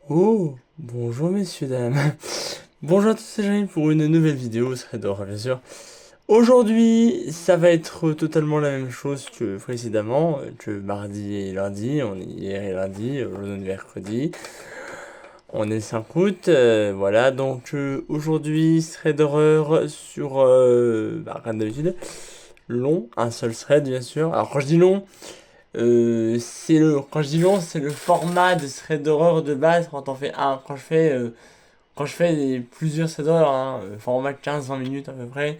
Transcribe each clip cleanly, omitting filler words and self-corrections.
Oh, bonjour messieurs, dames. Bonjour à tous les gens pour une nouvelle vidéo, Threador bien sûr. Aujourd'hui, ça va être totalement la même chose que précédemment, que mardi et lundi. On est hier et lundi, aujourd'hui on est mercredi. On est le 5 août, voilà. Donc aujourd'hui, thread d'horreur sur, comme d'habitude, long, un seul thread bien sûr. Alors quand je dis long, quand je dis long, c'est le format de thread d'horreur de base quand on fait un. Quand je fais plusieurs threads d'horreur, hein, format 15-20 minutes à peu près,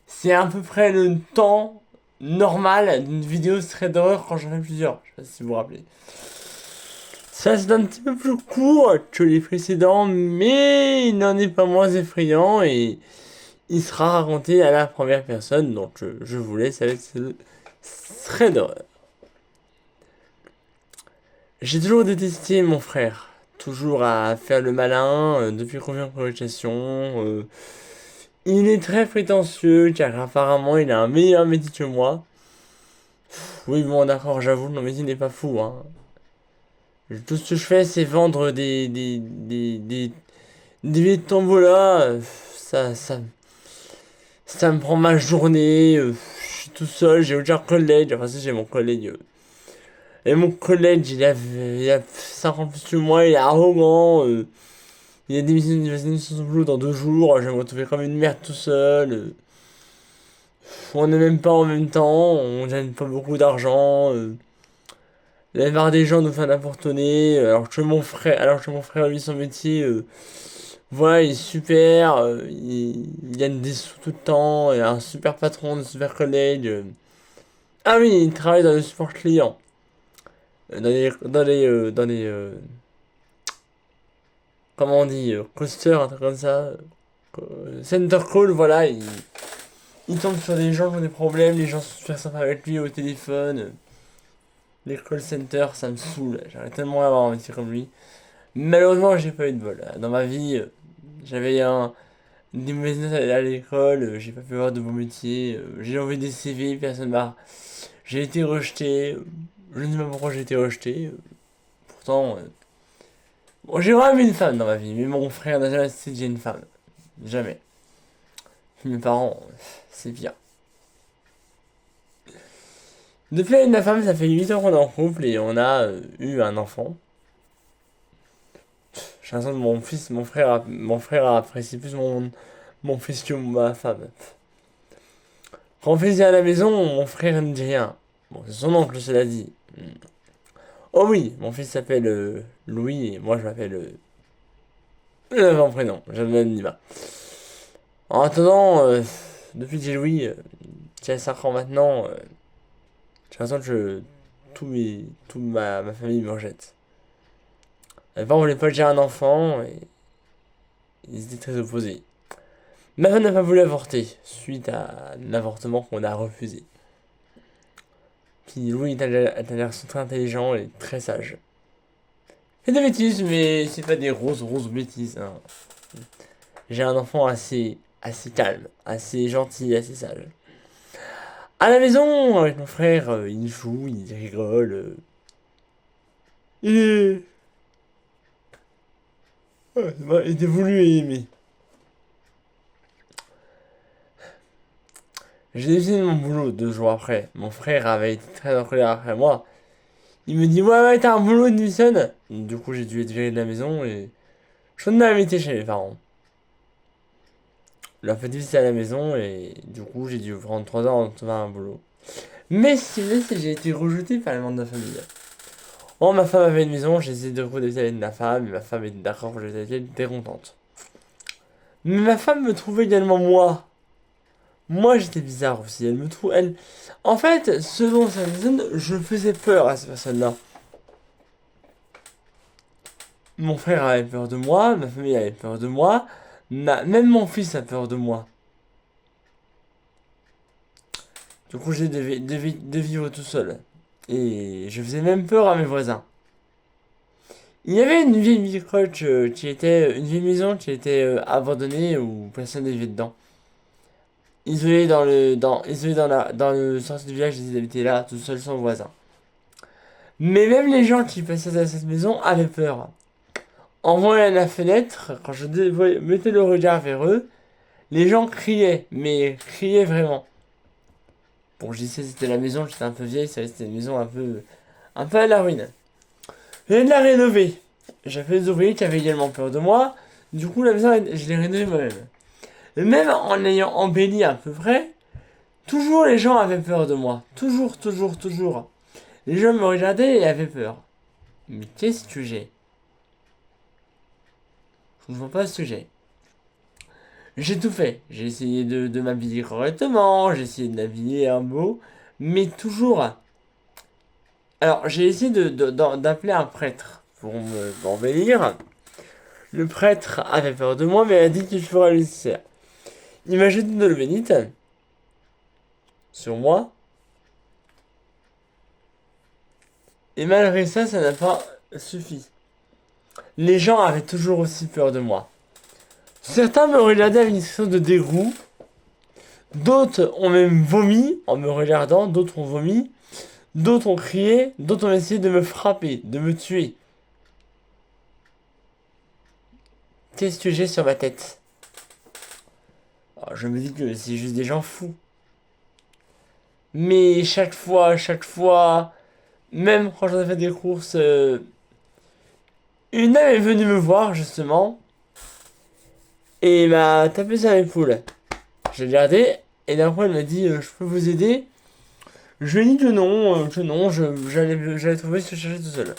c'est à peu près le temps normal d'une vidéo thread d'horreur quand j'en fais plusieurs. Je sais pas si vous vous rappelez. Ça c'est un petit peu plus court que les précédents, mais il n'en est pas moins effrayant et il sera raconté à la première personne, donc je vous laisse avec ce thread d'horreur. J'ai toujours détesté mon frère. Toujours à faire le malin, depuis qu'on vient en colocation. Il est très prétentieux, car apparemment il a un meilleur métier que moi. Oui, bon, d'accord, j'avoue, mon métier n'est pas fou, hein. Tout ce que je fais, c'est vendre des billets de tombola. Ça me prend ma journée. Je suis tout seul, j'ai aucun collègue. Enfin, si, j'ai mon collègue. Et mon collègue, il a 50 plus que moi, il est arrogant. Il a démissionné sur son boulot dans 2 jours. Je vais me retrouver comme une merde tout seul. On n'est même pas en même temps. On gagne pas beaucoup d'argent. La plupart des gens nous font n'importe alors que mon frère, lui, son métier, voilà, il est super. Il gagne des sous tout le temps. Il a un super patron, un super collègue. Ah oui, il travaille dans le support client. Comment on dit, coaster, un truc comme ça. Center call, voilà, il tombe sur des gens qui ont des problèmes, les gens sont super sympas avec lui au téléphone. Les call centers, ça me saoule. J'aimerais tellement avoir un métier comme lui. Malheureusement, j'ai pas eu de bol. Dans ma vie, j'avais des mauvaises notes à l'école, j'ai pas pu avoir de beau métier. J'ai envoyé des CV, personne m'a. J'ai été rejeté. Je ne sais pas pourquoi j'ai été rejeté. Pourtant, bon, j'ai vraiment eu une femme dans ma vie, mais mon frère n'a jamais été j'ai une femme. Jamais. Mes parents, c'est pire. Depuis avec ma femme, ça fait 8 ans qu'on est en couple et on a eu un enfant. J'ai l'impression que mon frère apprécie plus mon fils que ma femme. Quand on faisait à la maison, mon frère ne dit rien. Bon, c'est son oncle, cela dit. Oh oui, mon fils s'appelle Louis et moi je m'appelle mon prénom. Je ne dis pas. En attendant, depuis que j'ai Louis, qui a 5 ans maintenant, j'ai l'impression que toute ma famille me rejette. Mes parents voulaient pas que j'ai un enfant et ils étaient très opposés. Ma femme n'a pas voulu avorter suite à l'avortement qu'on a refusé. Puis Louis est un garçon très intelligent et très sage. C'est des bêtises, mais c'est pas des grosses bêtises, hein. J'ai un enfant assez calme, assez gentil, assez sage. À la maison, avec mon frère, il joue, il rigole. Il est. Ouais, il est voulu et aimé. J'ai décidé mon boulot 2 jours après. Mon frère avait été très en colère après moi. Il me dit, ouais, t'as un boulot, démissionne. Du coup, j'ai dû être viré de la maison et je n'ai jamais été chez mes parents. La petite c'est à la maison et du coup, j'ai dû prendre 3 ans avant de trouver un boulot. Mais si vous c'est que j'ai été rejeté par les membres de la famille. Oh, ma femme avait une maison, j'ai essayé de retrouver avec ma femme et ma femme était d'accord, j'étais elle était contente. Mais ma femme me trouvait également moi. Moi, j'étais bizarre aussi. Elle me trouve. Elle. En fait, selon sa personne, je faisais peur à cette personne-là. Mon frère avait peur de moi, ma famille avait peur de moi, même mon fils a peur de moi. Du coup, j'ai de vivre tout seul. Et je faisais même peur à mes voisins. Il y avait une vieille croche qui était. Une vieille maison qui était abandonnée où personne ne vivait dedans. Isolé isolé dans le centre du village, ils habitaient là, tout seul sans voisins. Mais même les gens qui passaient à cette maison avaient peur. En voyant la fenêtre, quand je mettais le regard vers eux, les gens criaient, mais criaient vraiment. Bon, je disais c'était la maison, j'étais un peu vieille, c'était une maison un peu à la ruine. Je viens de la rénover. J'avais des ouvriers qui avaient également peur de moi. Du coup, la maison, je l'ai rénovée moi-même. Et même en ayant embelli à peu près, toujours les gens avaient peur de moi. Toujours, toujours, toujours. Les gens me regardaient et avaient peur. Mais qu'est-ce que j'ai? Je ne vois pas ce que j'ai. J'ai tout fait. J'ai essayé de m'habiller correctement, j'ai essayé de m'habiller un beau, mais toujours. Alors, j'ai essayé d'appeler un prêtre pour m'embellir. Le prêtre avait peur de moi, mais a dit qu'il ferait le nécessaire. Il m'a jeté de l'eau bénite sur moi, et malgré ça, ça n'a pas suffi. Les gens avaient toujours aussi peur de moi. Certains me regardaient avec une expression de dégoût, d'autres ont même vomi en me regardant, d'autres ont vomi, d'autres ont crié, d'autres ont essayé de me frapper, de me tuer. Qu'est-ce que j'ai sur ma tête? Alors, je me dis que c'est juste des gens fous. Mais chaque fois, même quand j'en ai fait des courses, une dame est venue me voir justement et m'a tapé sur l'épaule. J'ai regardé et d'un coup elle m'a dit je peux vous aider? Je lui ai dit que non, j'allais trouver ce que je cherchais tout seul.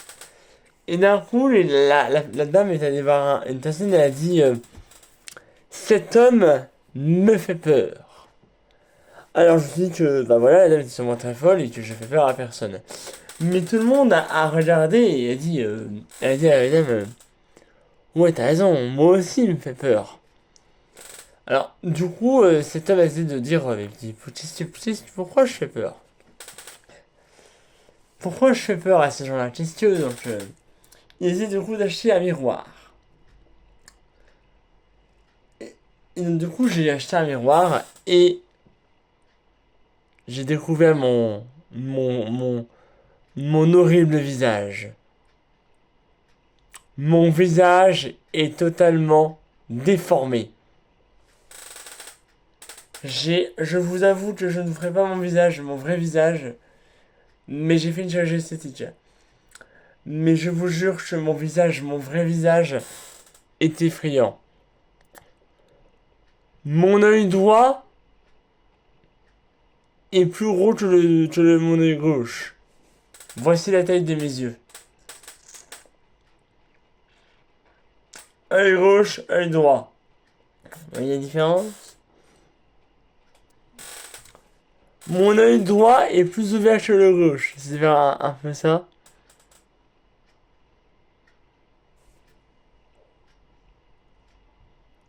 Et d'un coup la dame est allée voir une personne et elle a dit cet homme me fait peur. Alors je me suis dit que bah voilà la dame était sûrement très folle et que je fais peur à personne. Mais tout le monde a regardé et a dit à la dame ouais t'as raison, moi aussi il me fait peur. Alors, du coup, cet homme a essayé de dire, mais pourquoi je fais peur? Pourquoi je fais peur à ces gens-là? Qu'est-ce que donc il essaie du coup d'acheter un miroir. Et donc, du coup, j'ai acheté un miroir et j'ai découvert mon horrible visage. Mon visage est totalement déformé. Je vous avoue que je ne ferai pas mon vrai visage, mais j'ai fait une chirurgie esthétique. Mais je vous jure que mon vrai visage, est effrayant. Mon œil droit est plus gros que mon œil gauche. Voici la taille de mes yeux. Œil gauche, œil droit. Vous voyez la différence? Mon œil droit est plus ouvert que le gauche. C'est vers un peu ça.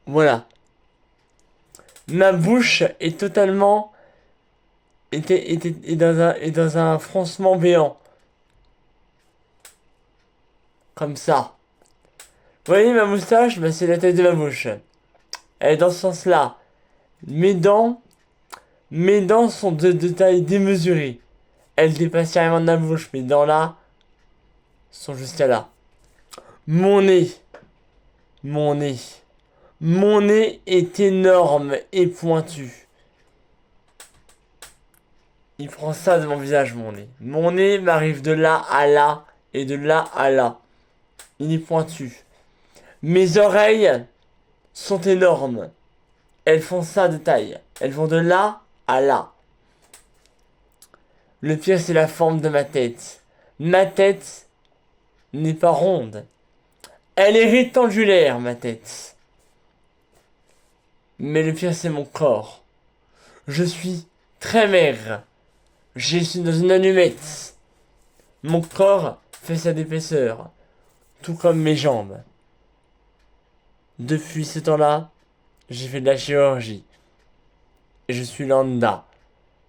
Voilà. Ma bouche est totalement est dans un froncement béant. Comme ça. Vous voyez ma moustache? Bah, c'est la taille de ma bouche. Elle est dans ce sens-là. Mes dents, mes dents sont de taille démesurée. Elles dépassent carrément de la bouche. Mes dents là sont jusqu'à là. Mon nez. Mon nez. Mon nez est énorme et pointu. Il prend ça de mon visage, mon nez. Mon nez m'arrive de là à là et de là à là. Il est pointu. Mes oreilles sont énormes. Elles font ça de taille. Elles vont de là à là. Le pire, c'est la forme de ma tête. Ma tête n'est pas ronde. Elle est rectangulaire, ma tête. Mais le pire, c'est mon corps. Je suis très maigre. Je suis dans une allumette. Mon corps fait sa d'épaisseur, tout comme mes jambes. Depuis ce temps-là, j'ai fait de la chirurgie. Et je suis lambda.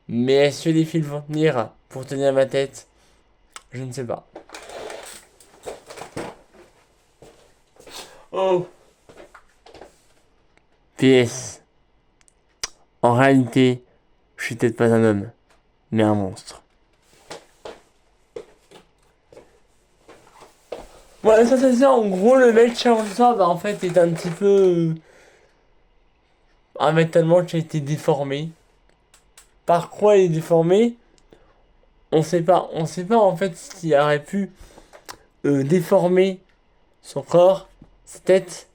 Mais est-ce que les fils vont tenir pour tenir ma tête? Je ne sais pas. Oh! PS. En réalité, je suis peut-être pas un homme, mais un monstre. Voilà, ça c'est ça. En gros, le mec Charles bah, en fait, est un petit peu. Un mec tellement qui a été déformé. Par quoi il est déformé? On sait pas. On sait pas en fait ce qui aurait pu déformer son corps, sa tête.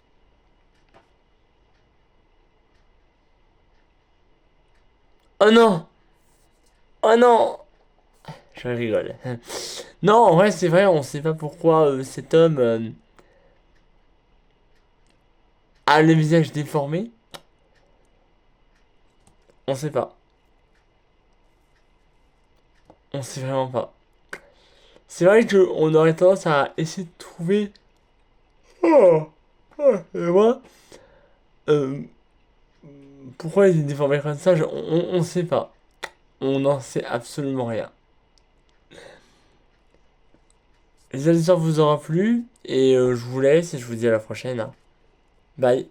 Oh non! Oh non! Je rigole. Non, en vrai, c'est vrai, on sait pas pourquoi cet homme a le visage déformé. On sait pas. On sait vraiment pas. C'est vrai qu'on aurait tendance à essayer de trouver. Oh, oh, et moi, euh, pourquoi il est déformé comme ça, on sait pas. On n'en sait absolument rien. Les histoires vous aura plu, et je vous laisse, et je vous dis à la prochaine, hein. Bye.